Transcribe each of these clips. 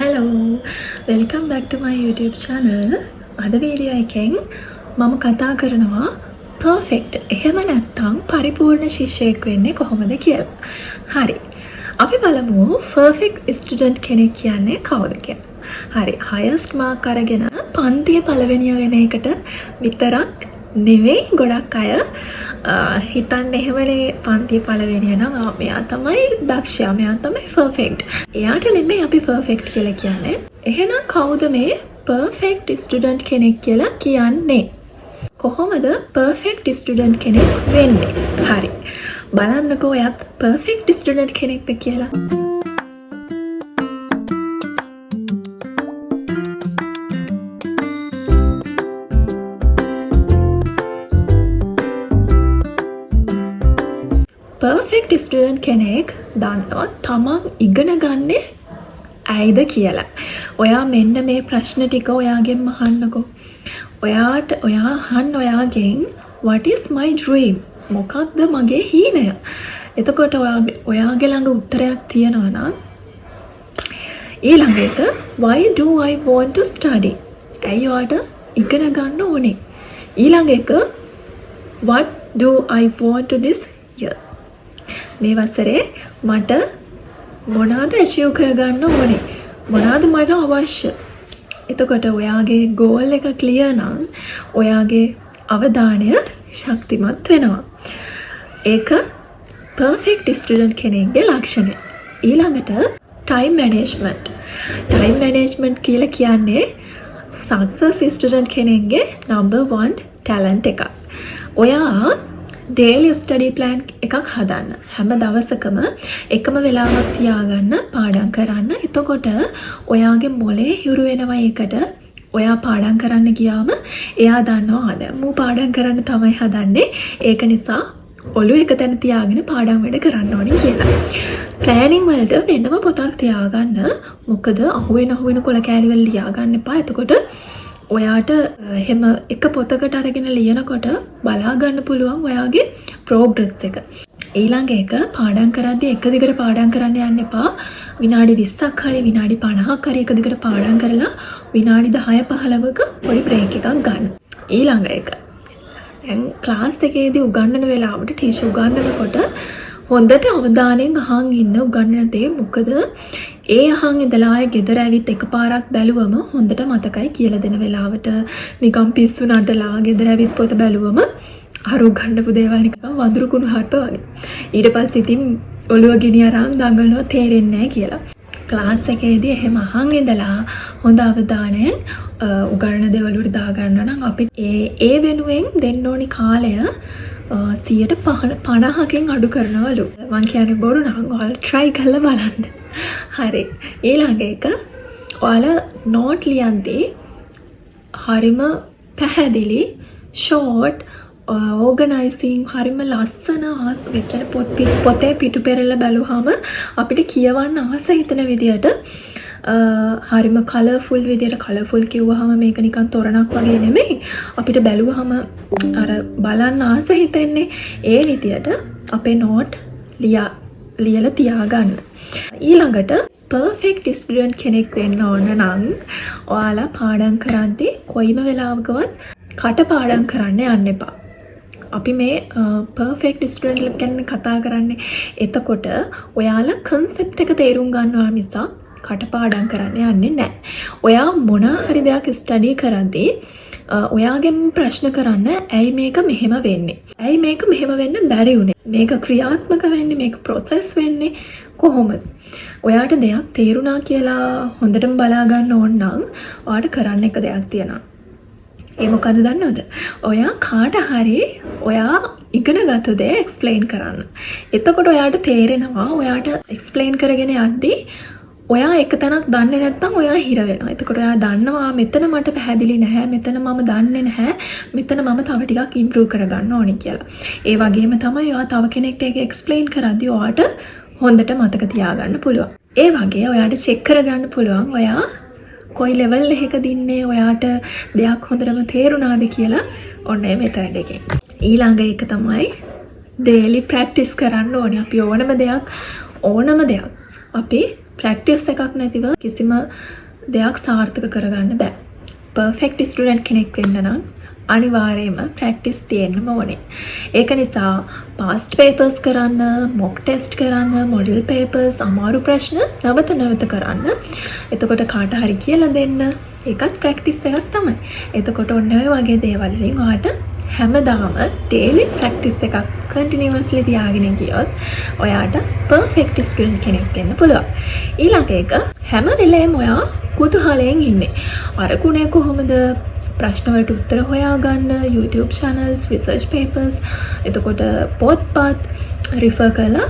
Hello, welcome back to my YouTube channel. අද video එකෙන් මම කතා කරනවා perfect එහෙම නැත්නම් පරිපූර්ණ ශිෂ්‍යයෙක් වෙන්නේ කොහොමද කියලා. හරි. අපි බලමු perfect student කෙනෙක් කියන්නේ කවුද කියලා. හරි. highest mark අරගෙන පන්තියේ පළවෙනිය වෙන එකට විතරක් නෙවෙයි ගොඩක් අය හිතන්නේ එහෙමනේ පන්තියේ පළවෙනිය නම් මෙයා තමයි දක්ෂයා මෙයා තමයි perfect. එයාට නෙමෙයි අපි perfect කියලා කියන්නේ. එහෙනම් කවුද මේ perfect student කෙනෙක් කියලා කියන්නේ? කොහොමද perfect student කෙනෙක් වෙන්නේ? හරි. බලන්නකෝ එයාත් perfect student කෙනෙක්ද කියලා. perfect student කෙනෙක් දන්නවා තමන් ඉගෙන ගන්නේ ඇයිද කියලා. ඔයා මෙන්න මේ ප්‍රශ්න ටික ඔයාගෙන් අහන්නකෝ. ඔයා අහන්න ඔයාගෙන් what is my dream? මොකක්ද මගේ හීනය? එතකොට ඔයාගේ ළඟ උත්තරයක් තියෙනවා නම් ඊළඟ එක why do I want to study? ඇයි ඔයාට ඉගෙන ගන්න ඕනේ? ඊළඟ එක what do I want to this year? මේ වසරේ මට මොනවාද achieve කරගන්න ඕනේ? මොනවාද මට අවශ්‍ය? එතකොට ඔයාගේ goal එක clear නම් ඔයාගේ අවධානය ශක්තිමත් වෙනවා. ඒක perfect student කෙනෙක්ගේ ලක්ෂණය. ඊළඟට time management. time management කියලා කියන්නේ success student කෙනෙක්ගේ number 1 talent එකක්. ඔයා daily study plan එකක් හදන්න. හැම දවසකම එකම වෙලාවක් තියාගන්න පාඩම් කරන්න. එතකොට ඔයාගේ මොලේ හිරු වෙනවා ඒකට. ඔයා පාඩම් කරන්න ගියාම එයා දන්නවා දැන් මූ පාඩම් කරන්න තමයි හදන්නේ. ඒක නිසා ඔළුව එක තැන තියාගෙන පාඩම් වැඩ කරන්න ඕනේ කියලා. planning වලට වෙනම පොතක් තියාගන්න. මොකද අහුවෙන කොළ කෑලි වල ලියා ගන්න එපා. එතකොට ඔයාට එහෙම එක පොතකට අරගෙන ලියනකොට බලා ගන්න පුළුවන් ඔයාගේ progress එක. ඊළඟ එක පාඩම් කරද්දී එක දිගට පාඩම් කරන්න යන්න එපා. විනාඩි 20ක් හරි විනාඩි 50ක් හරි එක දිගට පාඩම් කරලා විනාඩි 10-15ක පොඩි break එකක් ගන්න. ඊළඟ එක දැන් ක්ලාස් එකේදී උගන්වන වෙලාවට ටීචර් උගන්වනකොට හොඳට අවධානයෙන් අහන් ඉන්න උගන්වන දේ. මොකද ඒ අහන් ඉඳලා ආයෙ ගෙදර ඇවිත් එකපාරක් බැලුවම හොඳට මතකයි කියලා දෙන වෙලාවට නිකන් පිස්සු නටලා ගෙදර ඇවිත් පොත බැලුවම අර උගන්වපු දේවල් නිකන් වඳුරු කුණු හarp වගේ. ඊට පස්සේ ඉතින් ඔළුව ගිනි අරන් දඟලනවා තේරෙන්නේ නැහැ කියලා. ක්ලාස් එකේදී එහෙම අහන් ඉඳලා හොඳ අවධානයෙන් උගන්වන දේවල් වලට දා ගන්න නම් අපි ඒ වෙනුවෙන් දෙන්න ඕනි කාලය 50%කින් අඩු කරනවලු. මං කියන්නේ බොරු නම් ඔයාලා try කරලා බලන්න. හරි. ඊළඟ එක ඔයාලා note ලියන්දී හරිම පැහැදිලි short organizing හරිම ලස්සන ඒ කියන්නේ පොතේ පිටු පෙරලා බැලුවාම අපිට කියවන්න ආස හිතෙන විදියට හරිම කලර්ෆුල් විදියට කලර්ෆුල් කිව්වහම මේක නිකන් තොරණක් වගේ නෙමෙයි අපිට බැලුවහම අර බලන්න ආස හිතෙන්නේ ඒ විදියට අපේ නෝට් ලියලා තියාගන්න. ඊළඟට perfect student කෙනෙක් වෙන්න ඕන නම් ඔයාලා පාඩම් කරද්දී කොයිම වෙලාවකවත් කට පාඩම් කරන්න යන්න එපා. අපි මේ perfect student ගැන කතා කරන්නේ. එතකොට ඔයාලා concept එක තේරුම් ගන්නවා මිසක් කටපාඩම් කරන්න යන්නේ නැහැ. ඔයා මොන හරි දෙයක් ස්ටඩි කරද්දී ඔයාගෙන් ප්‍රශ්න කරන්න ඇයි මේක මෙහෙම වෙන්නේ? ඇයි මේක මෙහෙම වෙන්න බැරි වුනේ? මේක ක්‍රියාත්මක වෙන්නේ මේක process වෙන්නේ කොහොමද? ඔයාට දෙයක් තේරුණා කියලා හොඳටම බලා ගන්න ඕන නම් ඔයාට කරන්න එක දෙයක් තියෙනවා. ඒ මොකද දන්නවද? ඔයා කාට හරි ඔයා ඉගෙන ගත්ත දේ එක්ස්ප්ලেইন කරන්න. එතකොට ඔයාට තේරෙනවා ඔයාට එක්ස්ප්ලেইন කරගෙන යද්දී ඔයා එක තැනක් දන්නේ නැත්නම් ඔයා හිර වෙනවා. එතකොට ඔයා දන්නවා මෙතන මට පැහැදිලි නැහැ, මෙතන මම දන්නේ නැහැ, මෙතන මම තව ටිකක් ඉම්ප්‍රූව් කරගන්න ඕනේ කියලා. ඒ වගේම තමයි ඔයා තව කෙනෙක්ට ඒක එක්ස්ප්ලেইন කරද්දී ඔයාට හොඳට මතක තියාගන්න පුළුවන්. ඒ වගේ ඔයාට චෙක් කරගන්න පුළුවන් ඔයා කොයි ලෙවල් එකකද ඉන්නේ, ඔයාට දෙයක් හොඳටම තේරුණාද කියලා ඔන්න මේ මෙතඩ් එකෙන්. ඊළඟ එක තමයි daily practice කරන්න ඕනේ. අපි ඕනම දෙයක් අපි ප්‍රැක්ටිස් එකක් නැතිව කිසිම දෙයක් සාර්ථක කරගන්න බෑ. පර්ෆෙක්ට් ස්ටුඩන්ට් කෙනෙක් වෙන්න නම් අනිවාර්යයෙන්ම ප්‍රැක්ටිස් තියෙන්නම ඕනේ. ඒක නිසා පාස්ට් පේපර්ස් කරන්න, මොක් ටෙස්ට් කරන්න, මොඩල් පේපර්ස්, අමාරු ප්‍රශ්න නැවත කරන්න. එතකොට කාට හරි කියලා දෙන්න. ඒකත් ප්‍රැක්ටිස් එකක් තමයි. එතකොට ඔන්න ඔය වගේ දේවල් වලින් ඔයාට හැමදාම ඩේලි ප්‍රැක්ටිස් එකක් කන්ටිනියස්ලි තියාගෙන ගියොත් ඔයාට පර්ෆෙක්ට් ස්ටුඩන්ට් කෙනෙක් වෙන්න පුළුවන්. ඊළඟ එක හැම වෙලේම ඔයා කුතුහලයෙන් ඉන්නේ. අරකුණේ කොහොමද ප්‍රශ්න වලට උත්තර හොයාගන්න, YouTube channels, research papers, එතකොට පොත්පත් රිෆර් කරලා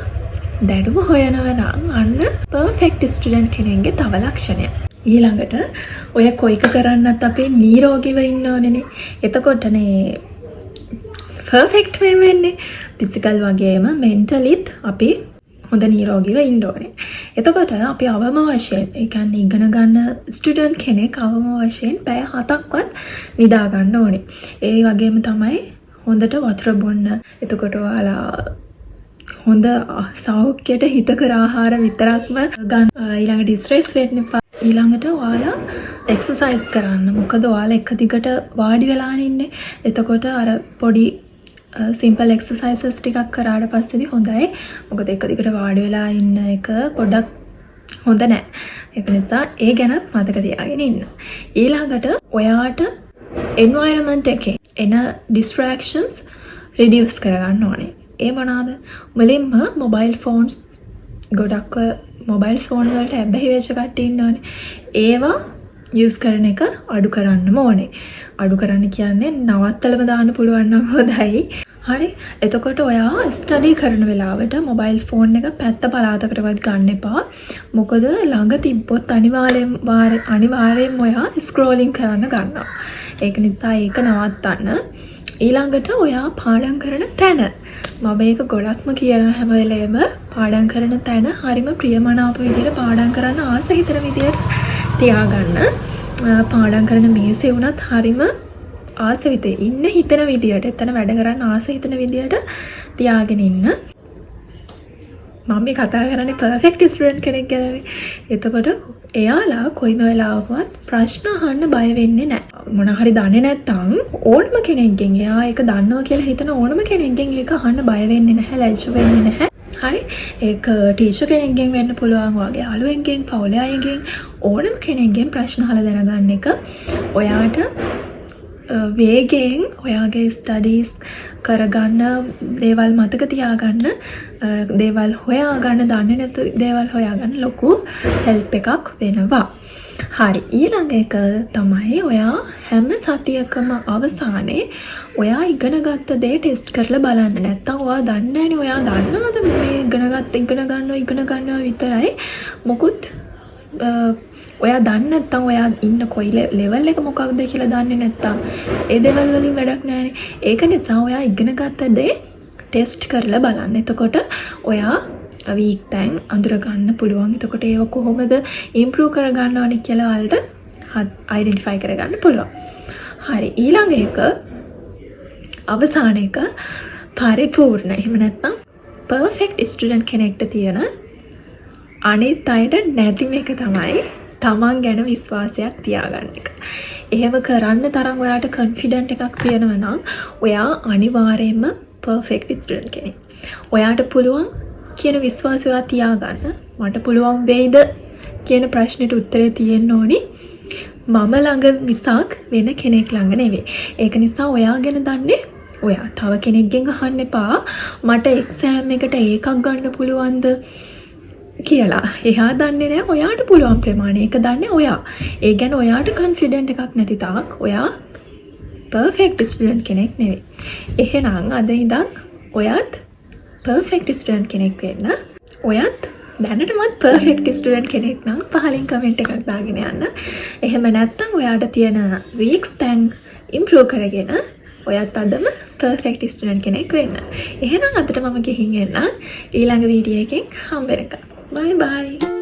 දැනුම හොයනවා නම් අන්න පර්ෆෙක්ට් ස්ටුඩන්ට් කෙනෙක්ගේ තව ලක්ෂණයක්. ඊළඟට ඔය කොයික කරන්නත් අපි නිරෝගීව ඉන්න ඕනේනේ. එතකොටනේ පර්ෆෙක්ට් වෙන්නේ. ෆිසිකල් වගේම මෙන්ටලිත් අපි හොඳ නිරෝගීව ඉන්න ඕනේ. එතකොට අපි අවම වශයෙන්, ඒ කියන්නේ ඉගෙන ගන්න ස්ටුඩන්ට් කෙනෙක් අවම වශයෙන් පැය 7ක්වත් නිදා ගන්න ඕනේ. ඒ වගේම තමයි හොඳට වතුර බොන්න. එතකොට ඔයාලා හොඳ සෞඛ්‍යයට හිතකර ආහාර විතරක්ම ගන්න. ඊළඟට ස්ට්‍රෙස් වෙන්න එපා. ඊළඟට ඔයාලා එක්සර්සයිස් කරන්න. මොකද ඔයාලා එක දිගට වාඩි වෙලා ඉන්නේ. එතකොට අර පොඩි සිම්පල් එක්සර්සයිසස් ටිකක් කරාට පස්සේදී හොඳයි. මොකද එක දිගට වාඩි වෙලා ඉන්න එක පොඩක් හොඳ නෑ. ඒක නිසා ඒ ගැනත් මතක තියාගෙන ඉන්න. ඊළඟට ඔයාට එන්වයරන්මන්ට් එකේ එන ඩිස්ට්‍රැක්ෂන්ස් රිඩියුස් කරගන්න ඕනේ. ඒ මොනවාද? මුලින්ම මොබයිල් ෆෝන්ස් ගොඩක් මොබයිල් ෆෝන් වලට ඇබ්බැහි වෙච්ච කට්ටිය ඉන්නවනේ. ඒවා යූස් කරන එක අඩු කරන්නම ඕනේ. අඩු කරන්න කියන්නේ නවත්තලම දාන්න පුළුවන් නම් හොඳයි. හරි. එතකොට ඔයා ස්ටඩි කරන වෙලාවට මොබයිල් ෆෝන් එක පැත්ත පළාතකටවත් ගන්න එපා. මොකද ළඟ තිබ්බොත් අනිවාර්යෙන්ම ඔයා ස්ක්‍රෝලින් කරන්න ගන්නවා. ඒක නිසා ඒක නවත්තන්න. ඊළඟට ඔයා පාඩම් කරන තැන. මම මේක ගොඩක්ම කියන හැම වෙලේම පාඩම් කරන තැන හරිම ප්‍රියමනාප විදියට පාඩම් කරන්න ආස හිතන විදියට තියාගන්න. පාඩම් කරන මේසේ වුණත් හරිම ආස ඉන්න හිතන විදියට, එතන වැඩ කරන්න ආස හිතන විදියට තියාගෙන ඉන්න. මම මේ කතා කරන්නේ පර්ෆෙක්ට් ස්ටුඩන්ට් කෙනෙක් ගැන. එතකොට එයාලා කොයිම වෙලාවකවත් ප්‍රශ්න අහන්න බය වෙන්නේ නැහැ. මොන හරි දන්නේ නැත්නම් ඕනම කෙනෙක්ගෙන්, එයා ඒක දන්නවා කියලා හිතන ඕනම කෙනෙක්ගෙන් ඒක අහන්න බය වෙන්නේ නැහැ, ලැජ්ජ වෙන්නේ නැහැ. හරි. ඒක ටීචර් කෙනෙක්ගෙන් වෙන්න පුළුවන්, වගේ යාළුවෙක්ගෙන්, පවුලේ අයගෙන්, ඕනම කෙනෙක්ගෙන් ප්‍රශ්න අහලා දැනගන්න එක ඔයාට වේගෙන් ඔයාගේ ස්ටඩීස් කරගන්න, දේවල් මතක තියාගන්න, දේවල් හොයාගන්න, දන්නේ නැති දේවල් හොයාගන්න ලොකු හෙල්ප් එකක් වෙනවා. හරි. ඊළඟ එක තමයි ඔයා හැම සතියකම අවසානයේ ඔයා ඉගෙන ගත්ත දේ ටෙස්ට් කරලා බලන්න. නැත්තම් ඔයා දන්නේ නැහැනේ, ඔයා දන්නවද මේ ඉගෙන ගන්නවා විතරයි. මොකුත් ඔයා දන්නේ නැත්නම් ඔයා ඉන්න කොයි ලෙවල් එක මොකක්ද කියලා දන්නේ නැත්නම් ඒ දේවල් වලින් වැඩක් නැහැනේ. ඒක නිසා ඔයා ඉගෙන ගත්ත දේ ටෙස්ට් කරලා බලන්න. එතකොට ඔයා වීක් තැන් අඳුර ගන්න පුළුවන්. එතකොට ඒව කොහොමද ඉම්ප්‍රූව් කරගන්න ඕනේ කියලා ඔයාලට අයිඩෙන්ටිෆයි කරගන්න පුළුවන්. හරි. ඊළඟ එක අවසාන එක පරිපූර්ණ. එහෙම නැත්නම් පර්ෆෙක්ට් ස්ටුඩන්ට් කෙනෙක්ට තියෙන අනිත් අයට නැතිම එක තමයි තමන් ගැන විශ්වාසයක් තියාගන්න එක. එහෙම කරන්න තරම් ඔයාට කොන්ෆිඩන්ට් එකක් තියෙනවා නම් ඔයා අනිවාර්යයෙන්ම පර්ෆෙක්ට් ස්ටුඩන්ට් කෙනෙක්. ඔයාට පුළුවන් කියන විශ්වාසය තියාගන්න. මට පුළුවන් වෙයිද කියන ප්‍රශ්නෙට උත්තරේ තියෙන්න ඕනි මම ළඟ මිසක් වෙන කෙනෙක් ළඟ නෙවෙයි. ඒක නිසා ඔයා ගැන දන්නේ ඔයා. තව කෙනෙක්ගෙන් අහන්න එපා මට එක්සෑම් එකට ඒකක් ගන්න පුළුවන්ද කියලා. එයා දන්නේ නැහැ ඔයාට පුළුවන් ප්‍රමාණය. ඒක දන්නේ ඔයා. ඒ ගැන ඔයාට කොන්ෆිඩන්ට් එකක් නැති තාක් ඔයා පර්ෆෙක්ට් ස්ටුඩන්ට් කෙනෙක් නෙවෙයි. එහෙනම් අද ඉඳන් ඔයත් පර්ෆෙක්ට් ස්ටුඩන්ට් කෙනෙක් වෙන්න. ඔයත් දැනටමත් පර්ෆෙක්ට් ස්ටුඩන්ට් කෙනෙක් නම් පහලින් කමෙන්ට් එකක් දාගෙන යන්න. එහෙම නැත්නම් ඔයාට තියෙන වීක්ස් තැන් ඉම්ප්‍රූව් කරගෙන ඔයත් අදම පර්ෆෙක්ට් ස්ටුඩන්ට් කෙනෙක් වෙන්න. එහෙනම් අදට මම ගිහින් එන්න. ඊළඟ වීඩියෝ එකෙන් හම්බ වෙනකම්. Bye bye.